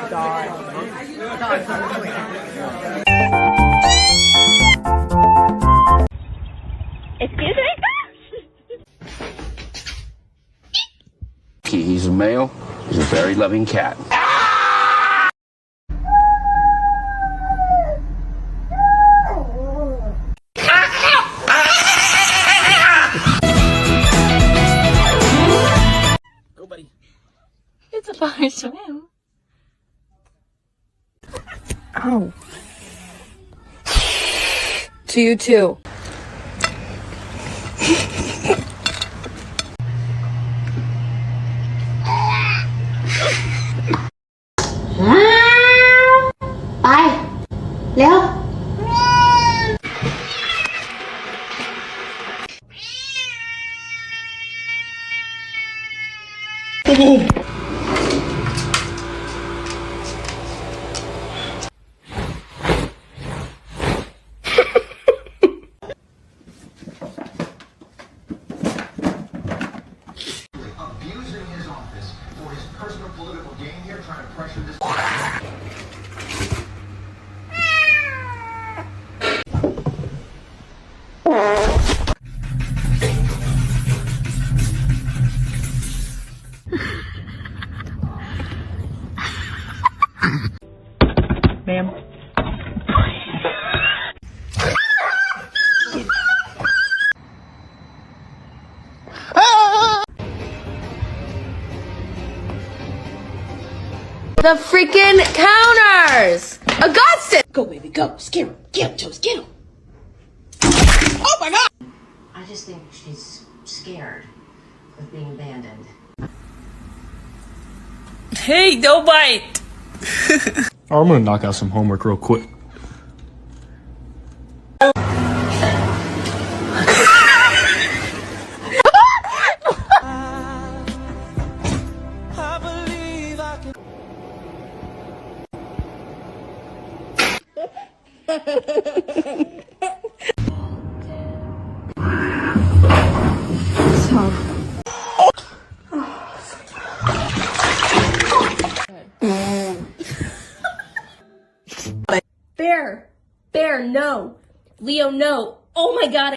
god. Excuse me? He's a male. He's a very loving cat. Go, buddy. It's a fire swim. Oh. To you too. Bye. เร็ว Abusing his office for his personal political gain here, trying to pressure this. Ma'am. The freaking counters! Augustus! Go, baby, go. Scare him. Get him, Jones, get him. Oh my god! I just think she's scared of being abandoned. Hey, don't bite! I'm gonna knock out some homework real quick. Bear, no. Leo, no. Oh my god.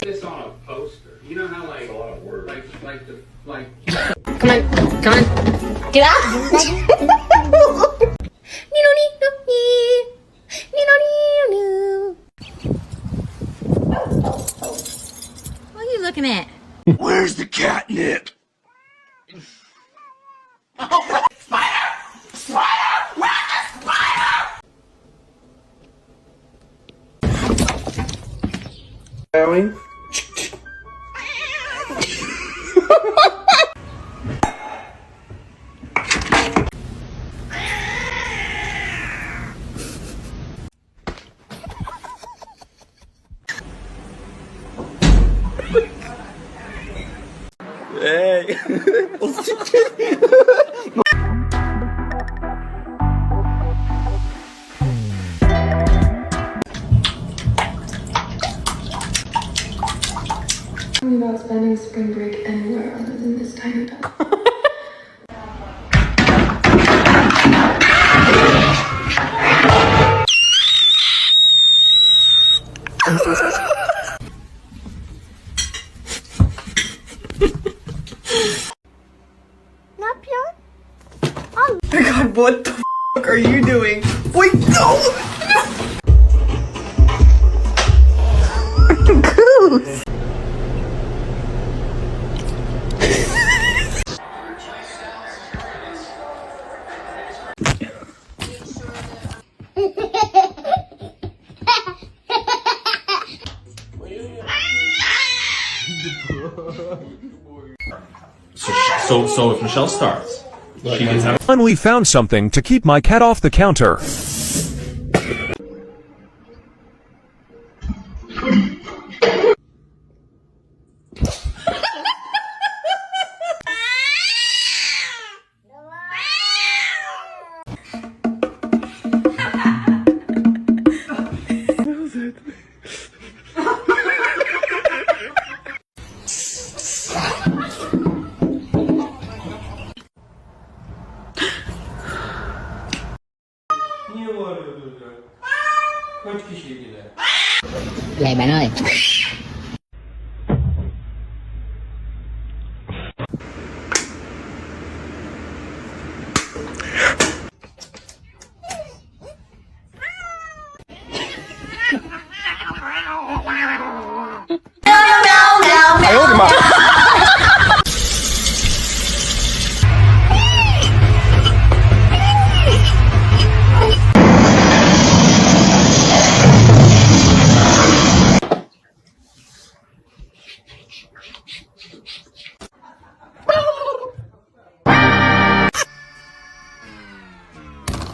This on a poster. You know how like a lot of words. Like. Come on. Get out. What are you looking at? Where's the catnip? Spider! Spider! Where's the spider? Meowing. Hey. About spending spring break anywhere other than this tiny hut. Not pure? Oh my god, what the f are you doing? Wait, no! Goose! So if Michelle starts, she gets out. Finally found something to keep my cat off the counter. vậy bạn ơi?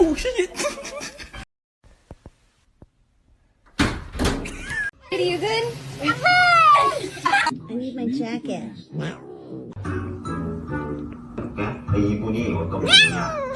Oh shit! Are you good? I need my jacket. 이분이 어떤 분이냐?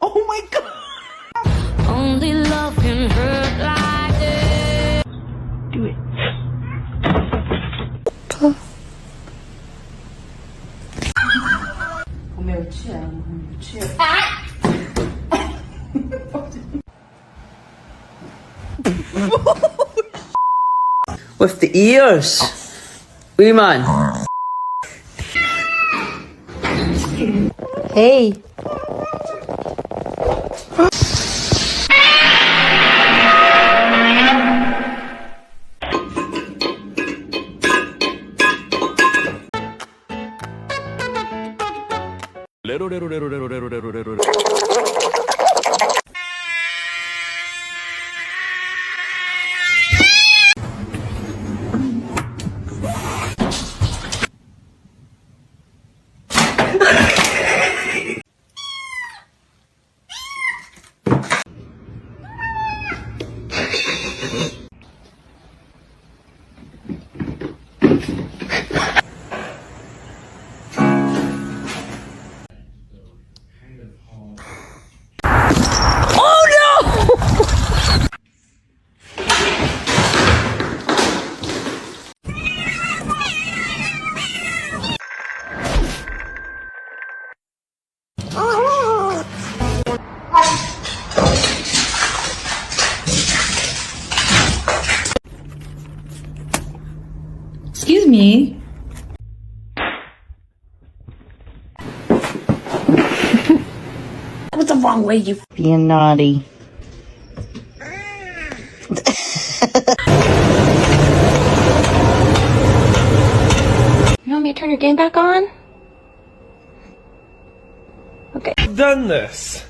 Oh my god! Only love can hurt like this. Do it. With the ears. Wee man. Hey. Excuse me. That was the wrong way, you. Being naughty. You want me to turn your game back on? Okay. I've done this.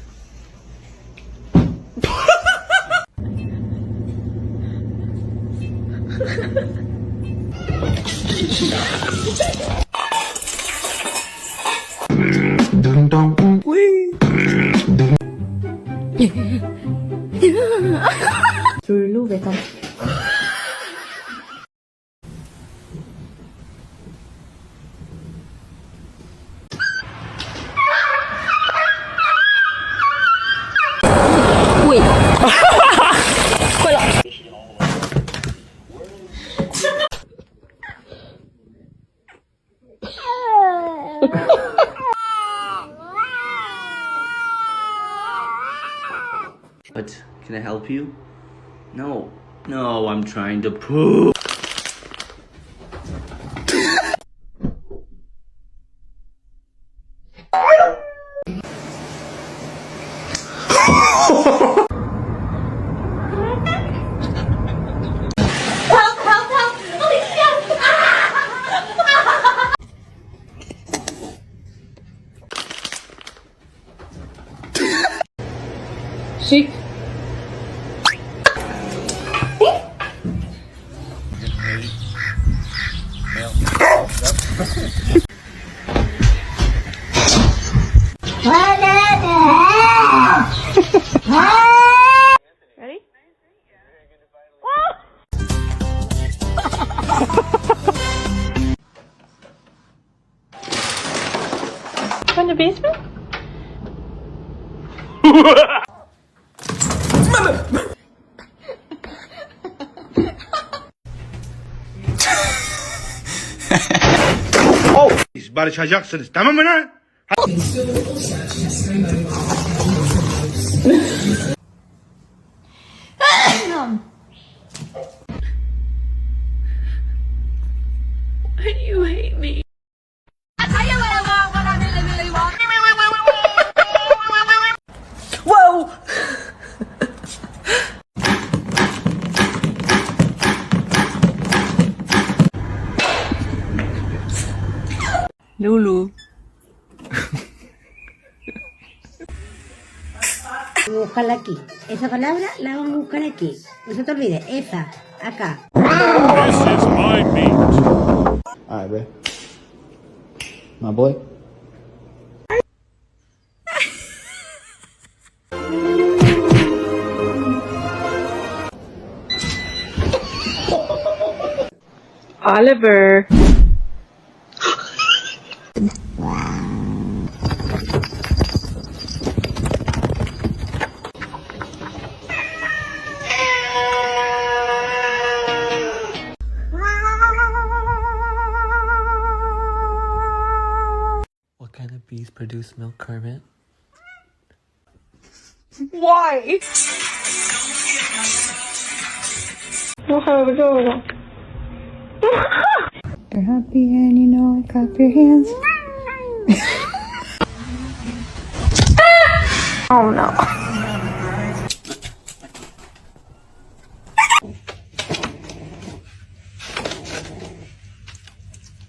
둘로 왜 다? But can I help you? No. No, I'm trying to poop. Chic. Ready? From the basement? Barışacaksınız, tamam mı lan? Why do you hate me? Whoa! Lulu. Búscala aquí. Esa palabra la vamos a buscar aquí. No se te olvide. Esa. Acá. This is my meat. Alright, bro. My boy. Oliver. What kind of bees produce milk, Kermit? Why? You're happy and you know it. Clap your hands. Oh no.